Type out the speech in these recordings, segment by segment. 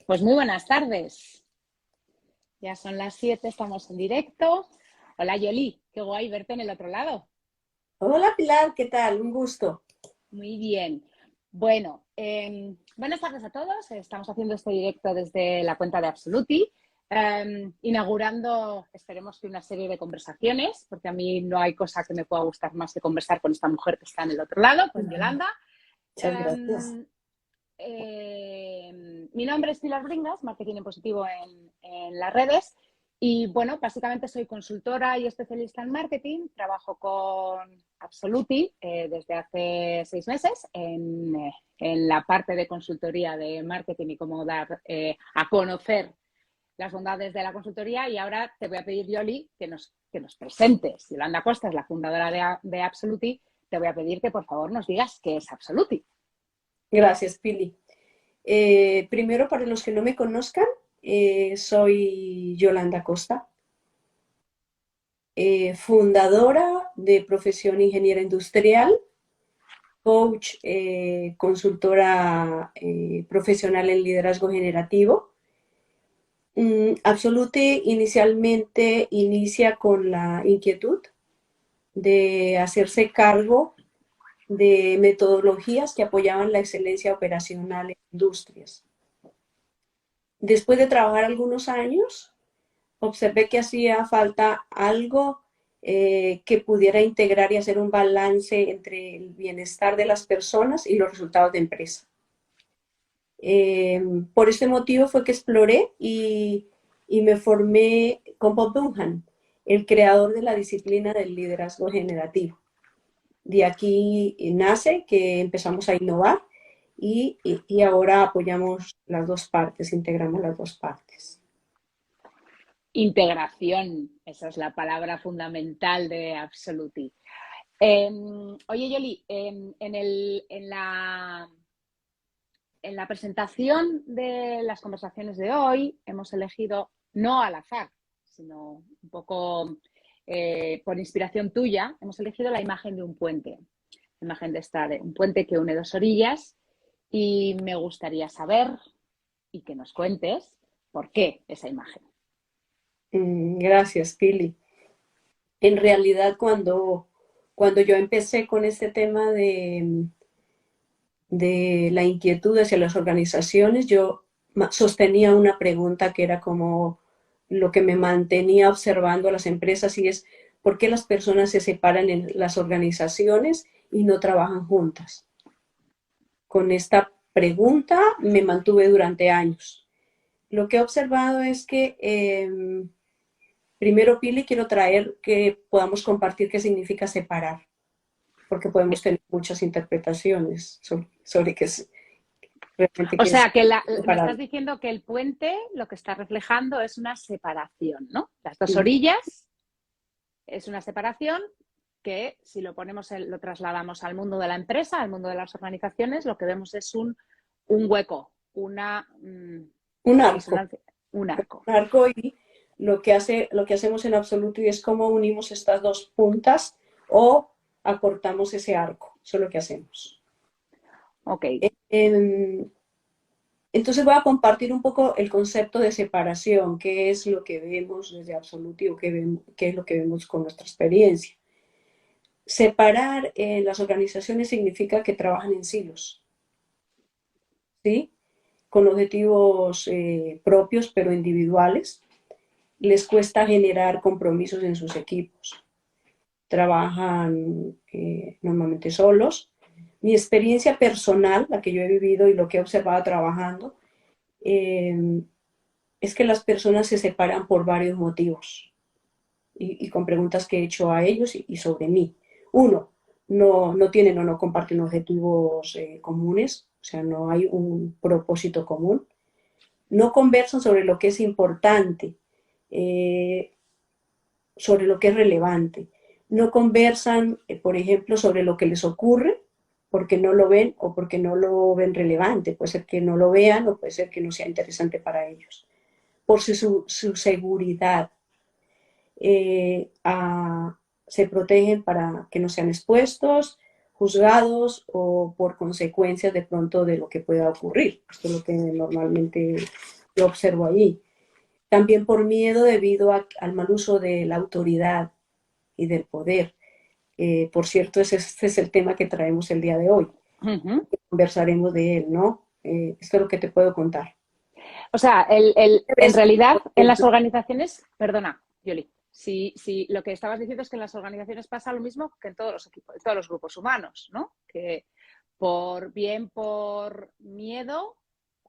Pues muy buenas tardes. Ya son las 7, estamos en directo. Hola Yoli, qué guay verte en el otro lado. Hola Pilar, ¿qué tal? Un gusto. Muy bien. Bueno, buenas tardes a todos. Estamos haciendo este directo desde la cuenta de Absoluti, inaugurando, esperemos que una serie de conversaciones, porque a mí no hay cosa que me pueda gustar más que conversar con esta mujer que está en el otro lado, con Yolanda. Muchas gracias. Um, Mi nombre es Pilar Bringas, marketing en positivo en las redes. Y bueno, básicamente soy consultora y especialista en marketing. Trabajo con Absoluti desde hace 6 meses en la parte de consultoría de marketing y cómo dar a conocer las bondades de la consultoría. Y ahora te voy a pedir, Yoli, que nos presentes. Yolanda Costa es la fundadora de Absoluti. Te voy a pedir que por favor nos digas qué es Absoluti. Gracias, Pili. Primero, para los que no me conozcan, soy Yolanda Costa, fundadora de Profesión Ingeniera Industrial, coach, consultora profesional en liderazgo generativo. Absolute inicialmente inicia con la inquietud de hacerse cargo de metodologías que apoyaban la excelencia operacional en industrias. Después de trabajar algunos años, observé que hacía falta algo que pudiera integrar y hacer un balance entre el bienestar de las personas y los resultados de empresa. Por este motivo fue que exploré y me formé con Bob Dunham, el creador de la disciplina del liderazgo generativo. De aquí nace que empezamos a innovar y ahora apoyamos las dos partes, integramos las dos partes. Integración, esa es la palabra fundamental de Absoluti. Oye, Yoli, en la presentación de las conversaciones de hoy hemos elegido, no al azar, sino un poco por inspiración tuya, hemos elegido la imagen de un puente, la imagen de un puente que une dos orillas, y me gustaría saber y que nos cuentes por qué esa imagen. Gracias, Pili. En realidad, cuando yo empecé con este tema de la inquietud hacia las organizaciones, yo sostenía una pregunta que era como lo que me mantenía observando a las empresas y es ¿por qué las personas se separan en las organizaciones y no trabajan juntas? Con esta pregunta me mantuve durante años. Lo que he observado es que primero, Pili, quiero traer que podamos compartir qué significa separar, porque podemos tener muchas interpretaciones sobre qué es realmente O qué es sea, que me separar. estás diciendo que el puente lo que está reflejando es una separación, ¿no? Las dos Sí, orillas es una separación que si lo trasladamos al mundo de la empresa, al mundo de las organizaciones, lo que vemos es un hueco, una un arco, disonancia, un arco. un arco y lo que hacemos en absoluto y es cómo unimos estas dos puntas o acortamos ese arco. Eso es lo que hacemos. Ok, Eh, Entonces voy a compartir un poco el concepto de separación, qué es lo que vemos desde Absoluti o qué es lo que vemos con nuestra experiencia. Separar en las organizaciones significa que trabajan en silos, ¿sí? Con objetivos propios pero individuales. Les cuesta generar compromisos en sus equipos. Trabajan normalmente solos. Mi experiencia personal, la que yo he vivido y lo que he observado trabajando, eh, es que las personas se separan por varios motivos y con preguntas que he hecho a ellos y sobre mí. Uno, no tienen o no comparten objetivos comunes, o sea, no hay un propósito común. No conversan sobre lo que es importante, eh, sobre lo que es relevante. No conversan, por ejemplo, sobre lo que les ocurre porque no lo ven o porque no lo ven relevante. Puede ser que no lo vean o puede ser que no sea interesante para ellos. Por su seguridad. Se protegen para que no sean expuestos, juzgados o por consecuencias de pronto de lo que pueda ocurrir. Esto es lo que normalmente yo observo allí. También por miedo debido al mal uso de la autoridad y del poder. Por cierto, ese es el tema que traemos el día de hoy. Ujú. Conversaremos de él, ¿no? Esto es lo que te puedo contar. O sea, en ¿Ves? realidad, en las organizaciones, perdona, Yoli, si lo que estabas diciendo es que en las organizaciones pasa lo mismo que en todos los equipos, en todos los grupos humanos, ¿no? Que bien por miedo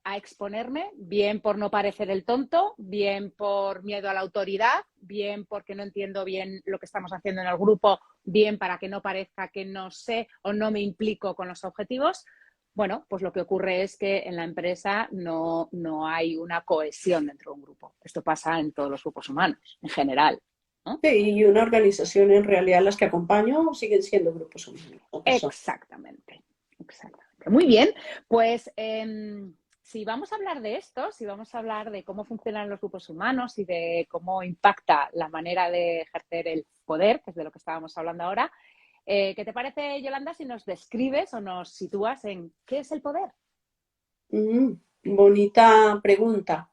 a exponerme, bien por no parecer el tonto, bien por miedo a la autoridad, bien porque no entiendo bien lo que estamos haciendo en el grupo, bien para que no parezca que no sé o no me implico con los objetivos. Bueno, pues lo que ocurre es que en la empresa no hay una cohesión dentro de un grupo. Esto pasa en todos los grupos humanos, en general, ¿no? Sí, y una organización, en realidad las que acompaño siguen siendo grupos humanos, o personas. Exactamente, exactamente. Muy bien, pues si vamos a hablar de esto, si vamos a hablar de cómo funcionan los grupos humanos y de cómo impacta la manera de ejercer el poder, que es de lo que estábamos hablando ahora, ¿qué te parece, Yolanda, si nos describes o nos sitúas en qué es el poder? Bonita pregunta.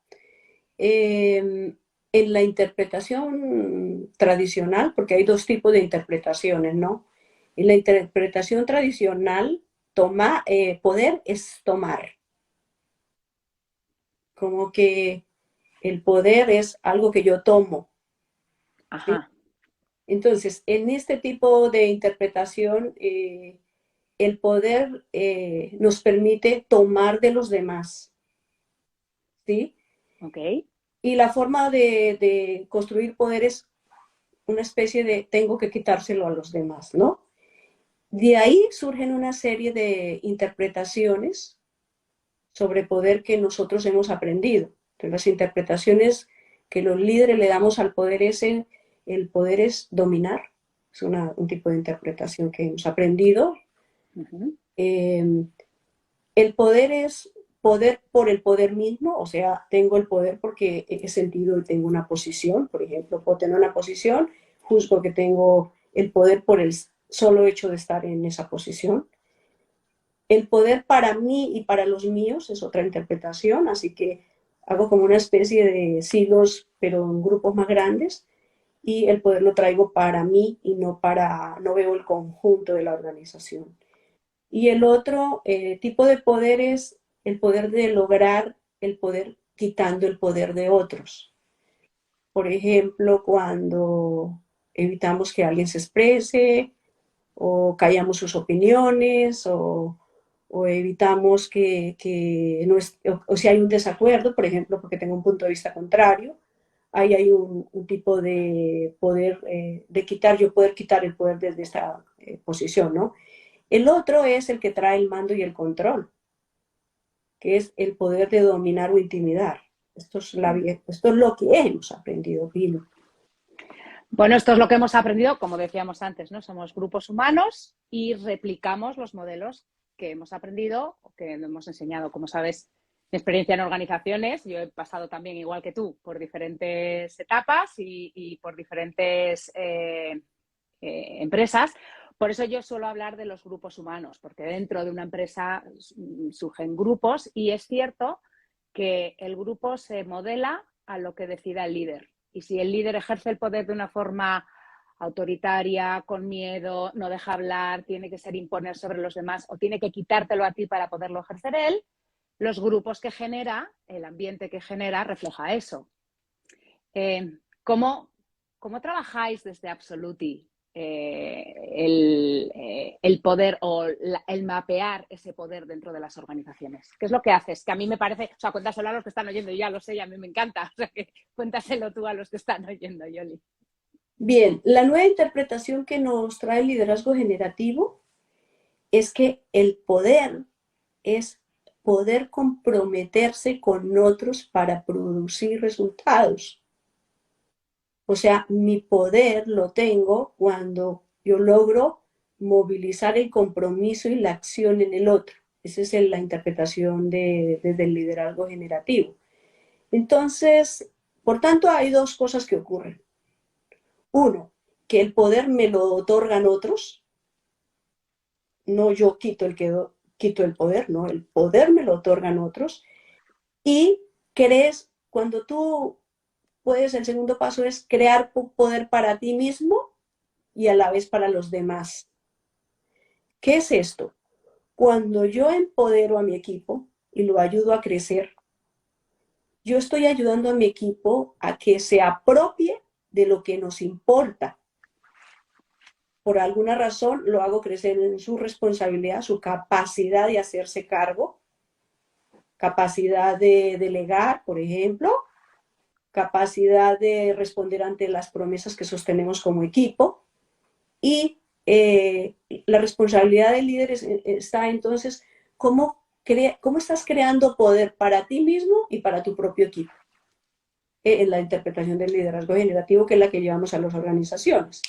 En la interpretación tradicional, porque hay dos tipos de interpretaciones, ¿no? En la interpretación tradicional, poder es tomar, como que el poder es algo que yo tomo, ¿sí? Ajá. Entonces, en este tipo de interpretación, el poder nos permite tomar de los demás, ¿sí? Ok. Y la forma de construir poder es una especie de tengo que quitárselo a los demás, ¿no? De ahí surgen una serie de interpretaciones sobre poder que nosotros hemos aprendido. Entonces, las interpretaciones que los líderes le damos al poder el poder es dominar, es un tipo de interpretación que hemos aprendido. Uh-huh. Eh, el poder es poder por el poder mismo, o sea, tengo el poder porque he sentido y tengo una posición, por ejemplo, puedo tener una posición, juzgo que tengo el poder por el solo hecho de estar en esa posición. El poder para mí y para los míos es otra interpretación, así que hago como una especie de silos, pero en grupos más grandes, y el poder lo traigo para mí y no veo el conjunto de la organización. Y el otro tipo de poder es el poder de lograr el poder quitando el poder de otros. Por ejemplo, cuando evitamos que alguien se exprese o callamos sus opiniones o evitamos que no es, o si hay un desacuerdo, por ejemplo, porque tengo un punto de vista contrario, ahí hay un tipo de poder, de quitar, yo poder quitar el poder desde esta posición, ¿no? El otro es el que trae el mando y el control, que es el poder de dominar o intimidar. Esto es lo que hemos aprendido, Pino. Bueno, esto es lo que hemos aprendido, como decíamos antes, ¿no? Somos grupos humanos y replicamos los modelos que hemos aprendido o que hemos enseñado. Como sabes, mi experiencia en organizaciones, yo he pasado también, igual que tú, por diferentes etapas y por diferentes empresas. Por eso yo suelo hablar de los grupos humanos, porque dentro de una empresa surgen grupos y es cierto que el grupo se modela a lo que decida el líder. Y si el líder ejerce el poder de una forma autoritaria, con miedo, no deja hablar, tiene que ser imponer sobre los demás o tiene que quitártelo a ti para poderlo ejercer él, los grupos que genera, el ambiente que genera, refleja eso. ¿Cómo, ¿Cómo trabajáis desde Absoluti el poder o el mapear ese poder dentro de las organizaciones? ¿Qué es lo que haces? Que a mí me parece, o sea, cuéntaselo a los que están oyendo, yo ya lo sé y a mí me encanta, o sea, que cuéntaselo tú a los que están oyendo, Yoli. Bien, la nueva interpretación que nos trae el liderazgo generativo es que el poder es poder comprometerse con otros para producir resultados. O sea, mi poder lo tengo cuando yo logro movilizar el compromiso y la acción en el otro. Esa es la interpretación desde el liderazgo generativo. Entonces, por tanto, hay dos cosas que ocurren. Uno, que el poder me lo otorgan otros, no yo quito el poder, no, el poder me lo otorgan otros. Y cuando tú puedes, el segundo paso es crear poder para ti mismo y a la vez para los demás. ¿Qué es esto? Cuando yo empodero a mi equipo y lo ayudo a crecer, yo estoy ayudando a mi equipo a que se apropie de lo que nos importa. Por alguna razón lo hago crecer en su responsabilidad, su capacidad de hacerse cargo, capacidad de delegar, por ejemplo, capacidad de responder ante las promesas que sostenemos como equipo. Y la responsabilidad del líder está entonces cómo estás creando poder para ti mismo y para tu propio equipo. En la interpretación del liderazgo generativo, que es la que llevamos a las organizaciones.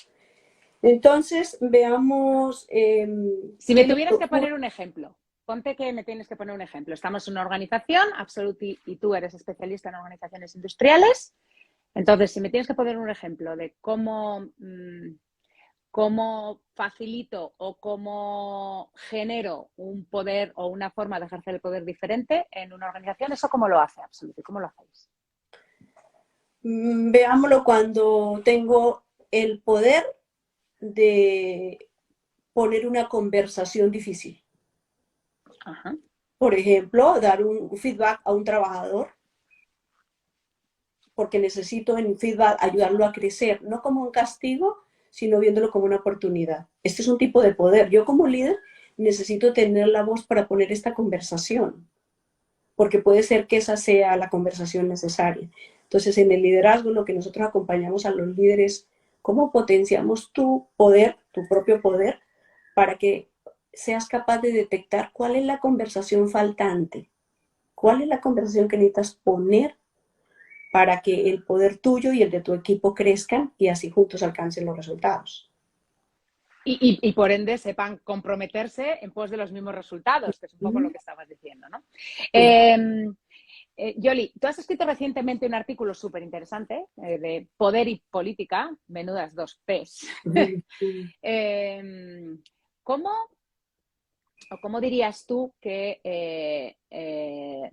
Entonces, veamos... si me tuvieras que poner un ejemplo, ponte que me tienes que poner un ejemplo. Estamos en una organización, Absoluti, y tú eres especialista en organizaciones industriales. Entonces, si me tienes que poner un ejemplo de cómo facilito o cómo genero un poder o una forma de ejercer el poder diferente en una organización, ¿eso cómo lo hace Absoluti? ¿Cómo lo hacéis? Veámoslo cuando tengo el poder de poner una conversación difícil. Ajá. Por ejemplo, dar un feedback a un trabajador porque necesito en feedback ayudarlo a crecer, no como un castigo, sino viéndolo como una oportunidad. Este es un tipo de poder. Yo como líder necesito tener la voz para poner esta conversación, porque puede ser que esa sea la conversación necesaria. Entonces, en el liderazgo, lo que nosotros acompañamos a los líderes, cómo potenciamos tu poder, tu propio poder, para que seas capaz de detectar cuál es la conversación faltante, cuál es la conversación que necesitas poner para que el poder tuyo y el de tu equipo crezcan y así juntos alcancen los resultados. Y por ende sepan comprometerse en pos de los mismos resultados, que es un poco lo que estabas diciendo, ¿no? Yoli, tú has escrito recientemente un artículo súper interesante de poder y política, menudas dos P's. ¿Cómo dirías tú que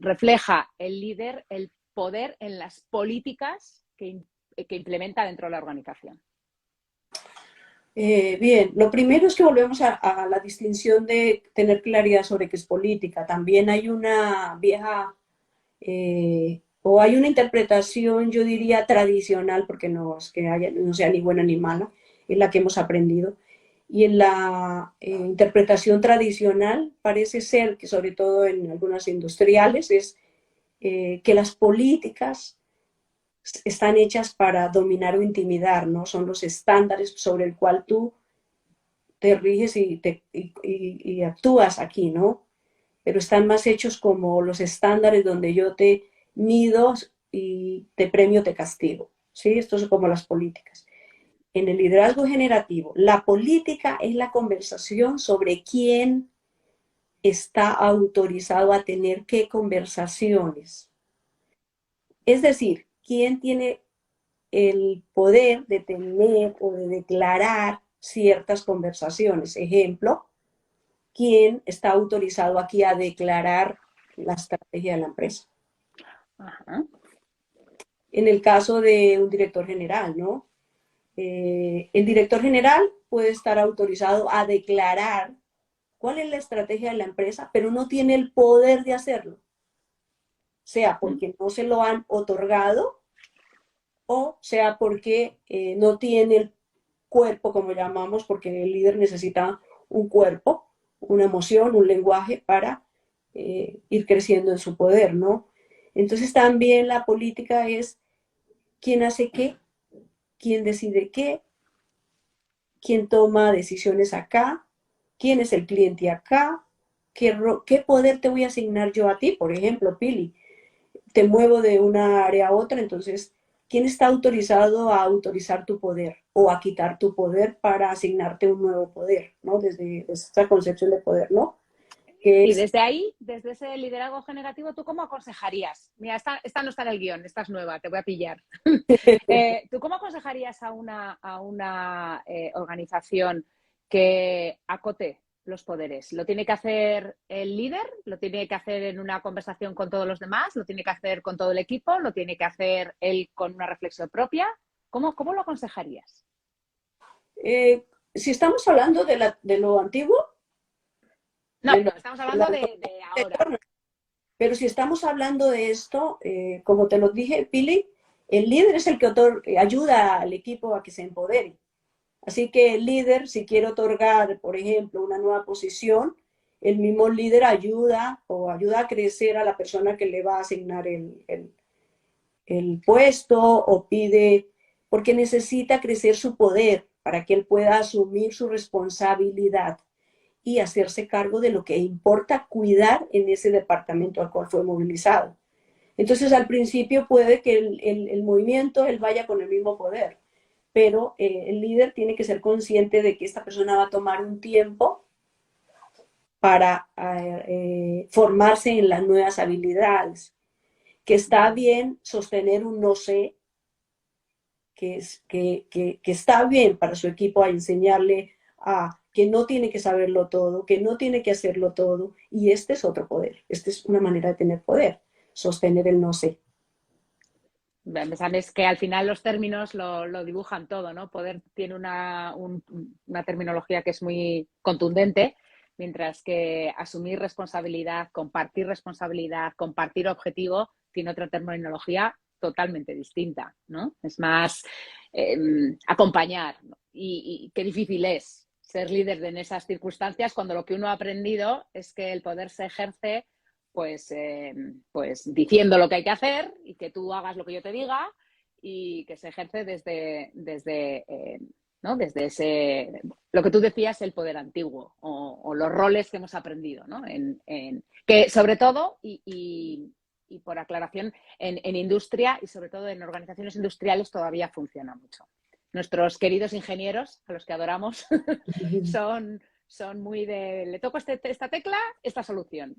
refleja el líder el poder en las políticas que implementa dentro de la organización? Bien, lo primero es que volvemos a la distinción de tener claridad sobre qué es política. También hay una vieja o hay una interpretación, yo diría, tradicional, porque no es que no sea ni buena ni mala, es la que hemos aprendido. Y en la interpretación tradicional parece ser que, sobre todo en algunas industriales, es que las políticas están hechas para dominar o intimidar, ¿no? Son los estándares sobre el cual tú te riges y actúas aquí, ¿no? Pero están más hechos como los estándares donde yo te mido y te premio, te castigo, ¿sí? Esto es como las políticas. En el liderazgo generativo, la política es la conversación sobre quién está autorizado a tener qué conversaciones. Es decir, quién tiene el poder de tener o de declarar ciertas conversaciones. Ejemplo, quién está autorizado aquí a declarar la estrategia de la empresa. Ajá. En el caso de un director general, ¿no? El director general puede estar autorizado a declarar cuál es la estrategia de la empresa, pero no tiene el poder de hacerlo. Sea porque no se lo han otorgado o sea porque no tiene el cuerpo, como llamamos, porque el líder necesita un cuerpo, una emoción, un lenguaje para ir creciendo en su poder, ¿no? Entonces también la política es quién hace qué, quién decide qué, quién toma decisiones acá, quién es el cliente acá, qué poder te voy a asignar yo a ti, por ejemplo, Pili, te muevo de una área a otra, entonces, ¿quién está autorizado a autorizar tu poder o a quitar tu poder para asignarte un nuevo poder, ¿no? Desde esta concepción de poder, ¿no? Y desde ahí, desde ese liderazgo generativo, ¿tú cómo aconsejarías? Mira, esta no está en el guión, esta es nueva, te voy a pillar. ¿Tú cómo aconsejarías a una organización que acote los poderes? ¿Lo tiene que hacer el líder? ¿Lo tiene que hacer en una conversación con todos los demás? ¿Lo tiene que hacer con todo el equipo? ¿Lo tiene que hacer él con una reflexión propia? ¿Cómo lo aconsejarías? Si estamos hablando de lo antiguo, No, de lo, estamos de la hablando de ahora. anterior, pero si estamos hablando de esto, como te lo dije, Pili, el líder es el que ayuda al equipo a que se empodere. Así que el líder, si quiere otorgar, por ejemplo, una nueva posición, el mismo líder ayuda o ayuda a crecer a la persona que le va a asignar el puesto o pide, porque necesita crecer su poder para que él pueda asumir su responsabilidad y hacerse cargo de lo que importa cuidar en ese departamento al cual fue movilizado. Entonces, al principio puede que el movimiento, él vaya con el mismo poder, pero el líder tiene que ser consciente de que esta persona va a tomar un tiempo para formarse en las nuevas habilidades, que está bien sostener un no sé, que está bien para su equipo a enseñarle a que no tiene que saberlo todo, que no tiene que hacerlo todo, y este es otro poder, esta es una manera de tener poder, sostener el no sé. Sabes que al final los términos lo dibujan todo, ¿no? Poder tiene una terminología que es muy contundente, mientras que asumir responsabilidad, compartir objetivo, tiene otra terminología totalmente distinta, ¿no? Es más acompañar, ¿no? Y qué difícil es ser líder en esas circunstancias cuando lo que uno ha aprendido es que el poder se ejerce pues diciendo lo que hay que hacer y que tú hagas lo que yo te diga y que se ejerce ¿no? Desde ese, lo que tú decías, el poder antiguo o los roles que hemos aprendido, ¿no? Que sobre todo, y por aclaración, en industria y sobre todo en organizaciones industriales todavía funciona mucho. Nuestros queridos ingenieros, a los que adoramos, son muy de, le toco esta tecla, esta solución.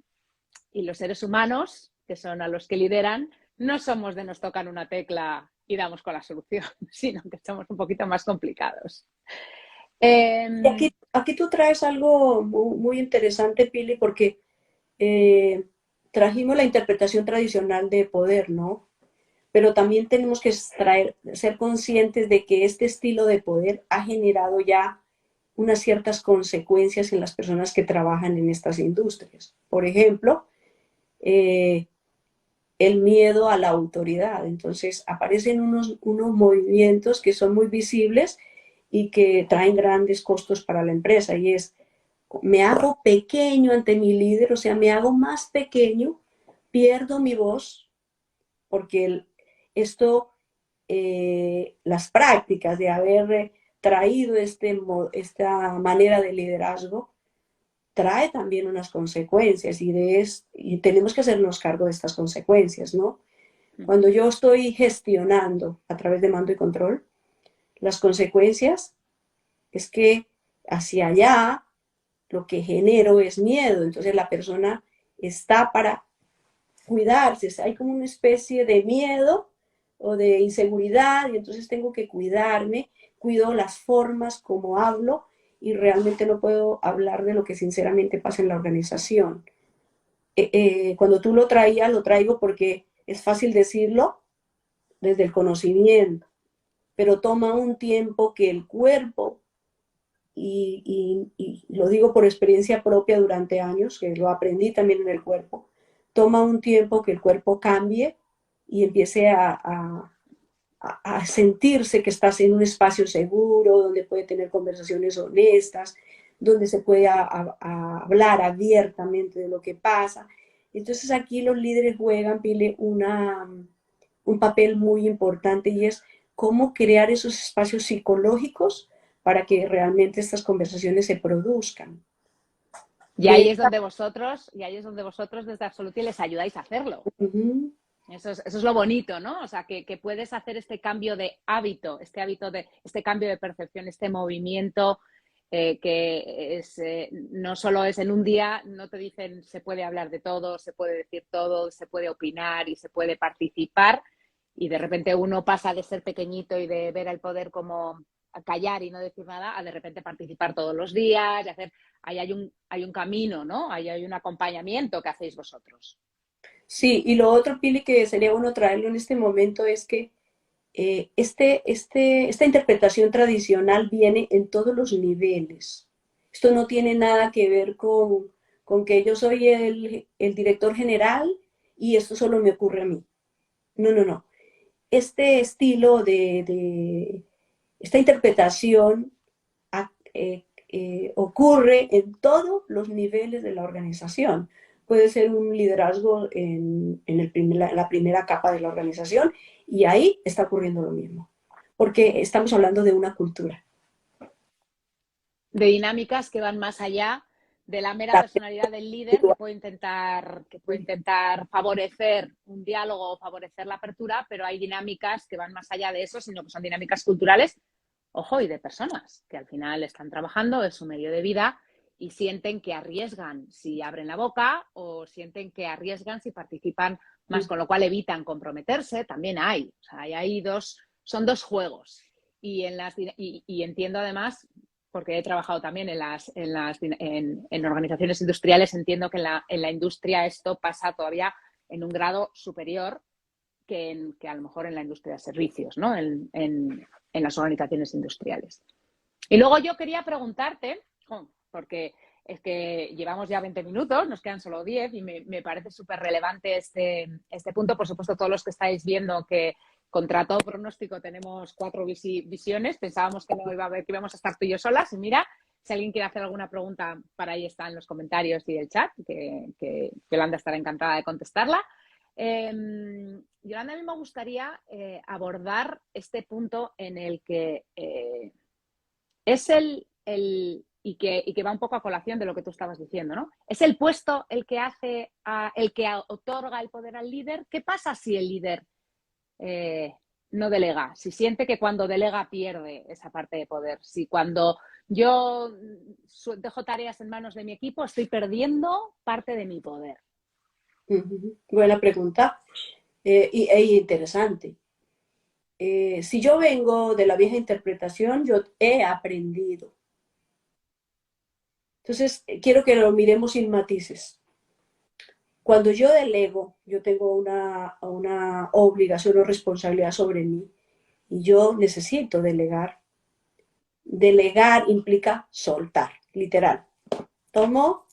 Y los seres humanos, que son a los que lideran, no somos de nos tocan una tecla y damos con la solución, sino que somos un poquito más complicados. Y aquí tú traes algo muy, muy interesante, Pili, porque trajimos la interpretación tradicional de poder, ¿no? Pero también tenemos que ser conscientes de que este estilo de poder ha generado ya unas ciertas consecuencias en las personas que trabajan en estas industrias. Por ejemplo, el miedo a la autoridad. Entonces aparecen unos movimientos que son muy visibles y que traen grandes costos para la empresa, y es, me hago pequeño ante mi líder, o sea, me hago más pequeño, pierdo mi voz, porque esto, las prácticas de haber traído esta manera de liderazgo, trae también unas consecuencias y tenemos que hacernos cargo de estas consecuencias, ¿no? Cuando yo estoy gestionando a través de mando y control, las consecuencias es que hacia allá lo que genero es miedo, entonces la persona está para cuidarse, hay como una especie de miedo o de inseguridad y entonces tengo que cuidarme, cuido las formas como hablo y realmente no puedo hablar de lo que sinceramente pasa en la organización. Cuando tú lo traías, lo traigo porque es fácil decirlo desde el conocimiento, pero toma un tiempo que el cuerpo, y lo digo por experiencia propia durante años, que lo aprendí también en el cuerpo, toma un tiempo que el cuerpo cambie y empiece a sentirse que estás en un espacio seguro, donde puede tener conversaciones honestas, donde se puede hablar abiertamente de lo que pasa. Entonces aquí los líderes juegan, Pile, un papel muy importante, y es cómo crear esos espacios psicológicos para que realmente estas conversaciones se produzcan. Y ahí es donde vosotros desde Absoluti les ayudáis a hacerlo. Eso es lo bonito, ¿no? O sea, que puedes hacer este cambio de hábito, este cambio de percepción, este movimiento que es, no solo es en un día, no te dicen se puede hablar de todo, se puede decir todo, se puede opinar y se puede participar, y de repente uno pasa de ser pequeñito y de ver el poder como a callar y no decir nada, a de repente participar todos los días y hacer, ahí hay un camino, ¿no? Ahí hay un acompañamiento que hacéis vosotros. Sí, y lo otro, Pili, que sería bueno traerlo en este momento es que esta interpretación tradicional viene en todos los niveles. Esto no tiene nada que ver con que yo soy el director general y esto solo me ocurre a mí. No, no, no. Este estilo esta interpretación ocurre en todos los niveles de la organización. Puede ser un liderazgo la primera capa de la organización y ahí está ocurriendo lo mismo, porque estamos hablando de una cultura. De dinámicas que van más allá de la mera personalidad del líder que puede intentar favorecer un diálogo o favorecer la apertura, pero hay dinámicas que van más allá de eso, sino que son dinámicas culturales, ojo, y de personas que al final están trabajando, es su medio de vida y sienten que arriesgan si abren la boca o sienten que arriesgan si participan más, con lo cual evitan comprometerse, también hay. O sea, hay son dos juegos. Y entiendo además, porque he trabajado también en organizaciones industriales, entiendo que en la industria esto pasa todavía en un grado superior que a lo mejor en la industria de servicios, ¿no? En las organizaciones industriales. Y luego yo quería preguntarte, porque es que llevamos ya 20 minutos, nos quedan solo 10 y me parece súper relevante este punto. Por supuesto, todos los que estáis viendo que contra todo pronóstico tenemos 4 visiones, pensábamos que no iba a haber, que íbamos a estar tú y yo solas. Y mira, si alguien quiere hacer alguna pregunta, para ahí está en los comentarios y el chat, que Yolanda estará encantada de contestarla. Yolanda, a mí me gustaría abordar este punto en el que es y que va un poco a colación de lo que tú estabas diciendo, ¿no? ¿Es el puesto el que el que otorga el poder al líder? ¿Qué pasa si el líder no delega? Si siente que cuando delega pierde esa parte de poder. Si cuando yo dejo tareas en manos de mi equipo estoy perdiendo parte de mi poder. Buena pregunta e interesante. Si yo vengo de la vieja interpretación, yo he aprendido. Entonces, quiero que lo miremos sin matices. Cuando yo delego, yo tengo una obligación o responsabilidad sobre mí y yo necesito delegar. Delegar implica soltar, literal. Tomo,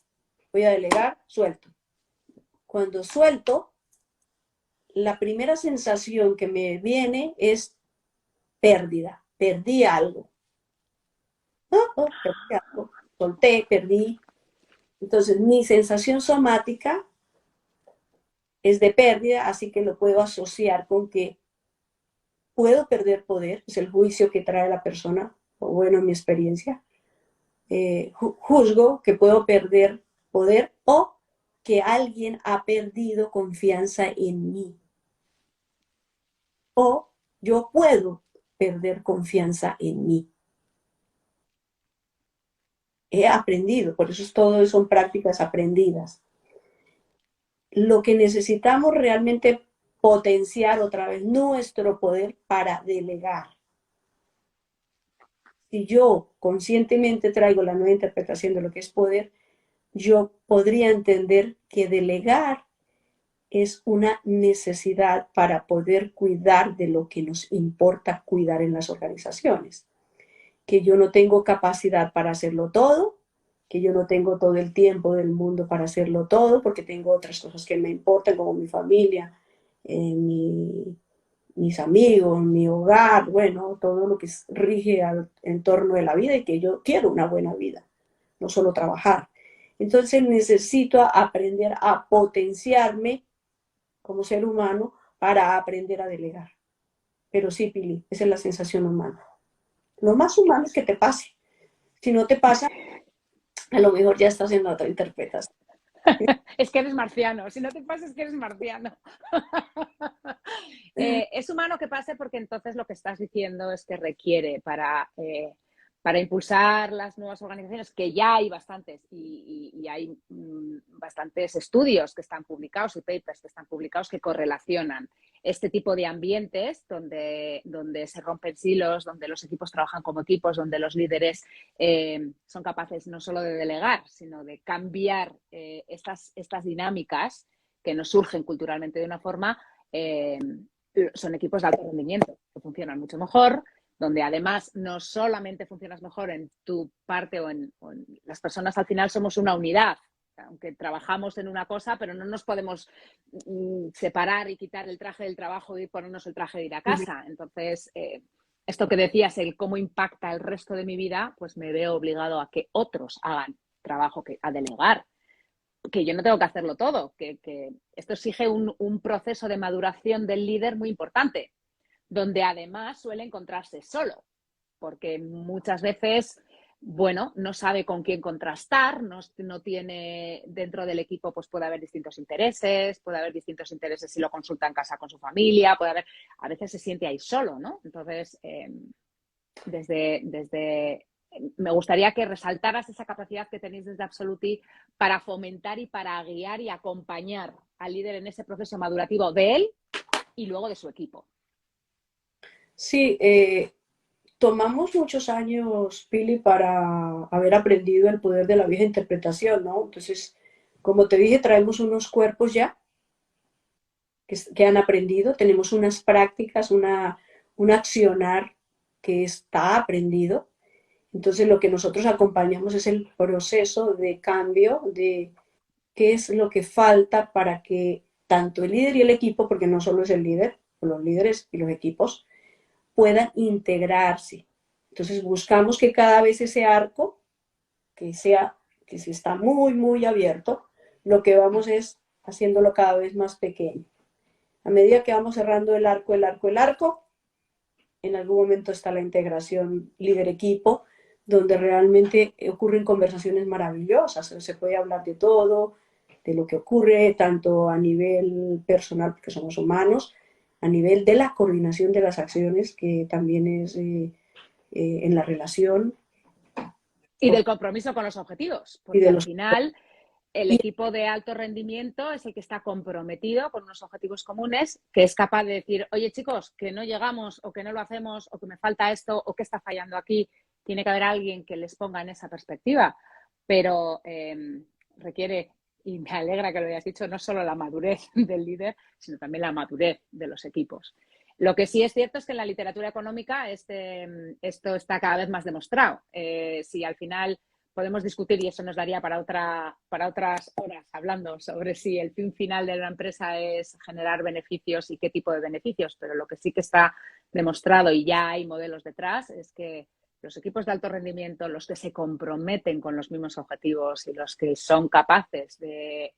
voy a delegar, suelto. Cuando suelto, la primera sensación que me viene es pérdida. Perdí algo. Perdí algo. Solté, perdí. Entonces, mi sensación somática es de pérdida, así que lo puedo asociar con que puedo perder poder, es el juicio que trae la persona, o bueno, en mi experiencia. Juzgo que puedo perder poder o que alguien ha perdido confianza en mí. O yo puedo perder confianza en mí. He aprendido, por eso todo son prácticas aprendidas. Lo que necesitamos realmente potenciar otra vez nuestro poder para delegar. Si yo conscientemente traigo la nueva interpretación de lo que es poder, yo podría entender que delegar es una necesidad para poder cuidar de lo que nos importa cuidar en las organizaciones. Que yo no tengo capacidad para hacerlo todo, que yo no tengo todo el tiempo del mundo para hacerlo todo, porque tengo otras cosas que me importan, como mi familia, mis amigos, mi hogar, bueno, todo lo que rige en torno de la vida y que yo quiero una buena vida, no solo trabajar. Entonces necesito aprender a potenciarme como ser humano para aprender a delegar. Pero sí, Pili, esa es la sensación humana. Lo más humano es que te pase. Si no te pasa, a lo mejor ya estás en otra interpretación. Es que eres marciano. Si no te pasa, es que eres marciano. Es humano que pase porque entonces lo que estás diciendo es que requiere para impulsar las nuevas organizaciones, que ya hay bastantes y hay bastantes estudios que están publicados y papers que están publicados que correlacionan este tipo de ambientes donde se rompen silos, donde los equipos trabajan como equipos, donde los líderes son capaces no solo de delegar, sino de cambiar estas dinámicas que nos surgen culturalmente de una forma, son equipos de alto rendimiento, que funcionan mucho mejor, donde además no solamente funcionas mejor en tu parte o en las personas, al final somos una unidad, aunque trabajamos en una cosa, pero no nos podemos separar y quitar el traje del trabajo y ponernos el traje de ir a casa. Entonces, esto que decías, el cómo impacta el resto de mi vida, pues me veo obligado a que otros hagan trabajo, a delegar, que yo no tengo que hacerlo todo, que esto exige un proceso de maduración del líder muy importante, donde además suele encontrarse solo, porque muchas veces, bueno, no sabe con quién contrastar, no tiene dentro del equipo, pues puede haber distintos intereses si lo consulta en casa con su familia, a veces se siente ahí solo, ¿no? Entonces, me gustaría que resaltaras esa capacidad que tenéis desde Absoluti para fomentar y para guiar y acompañar al líder en ese proceso madurativo de él y luego de su equipo. Sí, tomamos muchos años, Pili, para haber aprendido el poder de la vieja interpretación, ¿no? Entonces, como te dije, traemos unos cuerpos ya que han aprendido, tenemos unas prácticas, un accionar que está aprendido. Entonces, lo que nosotros acompañamos es el proceso de cambio, de qué es lo que falta para que tanto el líder y el equipo, porque no solo es el líder, los líderes y los equipos, puedan integrarse. Entonces buscamos que cada vez ese arco, que si está muy, muy abierto, lo que vamos es haciéndolo cada vez más pequeño. A medida que vamos cerrando el arco, en algún momento está la integración líder-equipo, donde realmente ocurren conversaciones maravillosas. Se puede hablar de todo, de lo que ocurre tanto a nivel personal, porque somos humanos, a nivel de la coordinación de las acciones, que también es en la relación. Y del compromiso con los objetivos, porque al final el equipo de alto rendimiento es el que está comprometido con unos objetivos comunes, que es capaz de decir, oye chicos, que no llegamos o que no lo hacemos o que me falta esto o que está fallando aquí. Tiene que haber alguien que les ponga en esa perspectiva, pero requiere, y me alegra que lo hayas dicho, no solo la madurez del líder, sino también la madurez de los equipos. Lo que sí es cierto es que en la literatura económica esto está cada vez más demostrado. Si al final podemos discutir, y eso nos daría para otras horas hablando sobre si el fin final de una empresa es generar beneficios y qué tipo de beneficios, pero lo que sí que está demostrado y ya hay modelos detrás es que los equipos de alto rendimiento, los que se comprometen con los mismos objetivos y los que son capaces de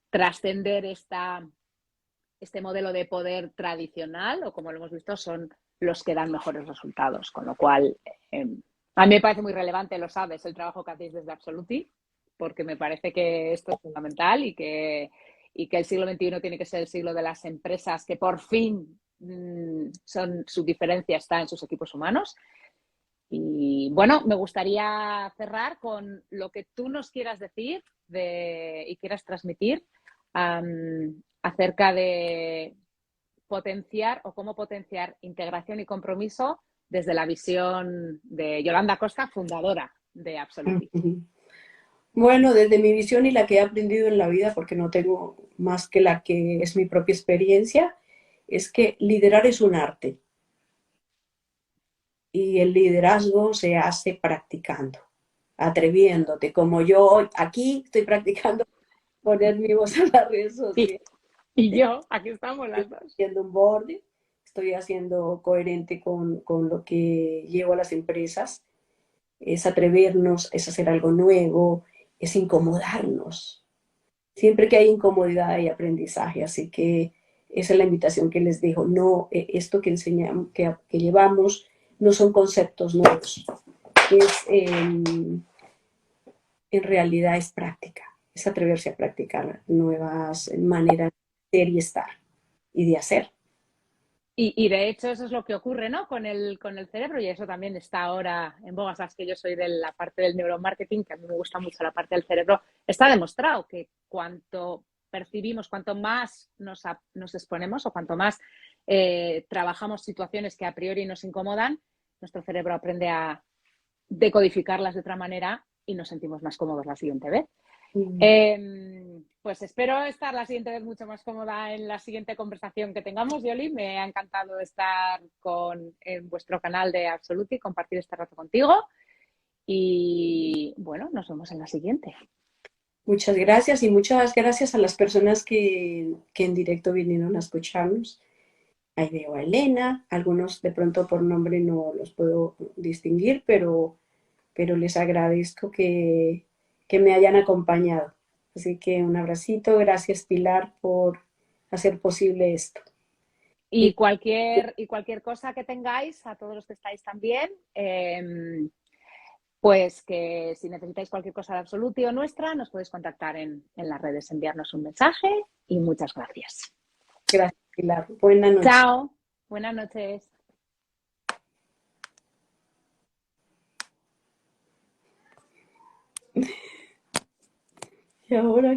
trascender este modelo de poder tradicional, o como lo hemos visto, son los que dan mejores resultados. Con lo cual, a mí me parece muy relevante, lo sabes, el trabajo que hacéis desde Absoluti, porque me parece que esto es fundamental y que el siglo XXI tiene que ser el siglo de las empresas que por fin su diferencia está en sus equipos humanos. Y bueno, me gustaría cerrar con lo que tú nos quieras decir y quieras transmitir acerca de potenciar o cómo potenciar integración y compromiso desde la visión de Yolanda Costa, fundadora de Absoluti. Bueno, desde mi visión y la que he aprendido en la vida, porque no tengo más que la que es mi propia experiencia, es que liderar es un arte. Y el liderazgo se hace practicando, atreviéndote, como yo aquí estoy practicando poner mi voz en las redes sociales. Y yo, aquí estamos las dos. Estoy haciendo un board, estoy haciendo coherente con lo que llevo a las empresas, es atrevernos, es hacer algo nuevo, es incomodarnos. Siempre que hay incomodidad hay aprendizaje, así que esa es la invitación que les dejo. No, esto que enseñamos, que llevamos, no son conceptos nuevos, en realidad es práctica, es atreverse a practicar nuevas maneras de ser y estar y de hacer. Y de hecho eso es lo que ocurre, ¿no? Con el cerebro, y eso también está ahora en boga. Sabes que yo soy de la parte del neuromarketing, que a mí me gusta mucho la parte del cerebro. Está demostrado que cuanto percibimos, cuanto más nos exponemos o cuanto más trabajamos situaciones que a priori nos incomodan, nuestro cerebro aprende a decodificarlas de otra manera y nos sentimos más cómodos la siguiente vez. Pues espero estar la siguiente vez mucho más cómoda en la siguiente conversación que tengamos, Yoli. Me ha encantado estar en vuestro canal de Absoluti y compartir este rato contigo. Y bueno, nos vemos en la siguiente. Muchas gracias y muchas gracias a las personas que en directo vinieron a escucharnos. Ahí veo a Elena, algunos de pronto por nombre no los puedo distinguir, pero les agradezco que me hayan acompañado. Así que un abracito, gracias Pilar por hacer posible esto. Y cualquier cosa que tengáis, a todos los que estáis también, pues que si necesitáis cualquier cosa de Absoluti o nuestra, nos podéis contactar en las redes, enviarnos un mensaje y muchas gracias. Gracias, Pilar. Buenas noches. Chao. Buenas noches. Y ahora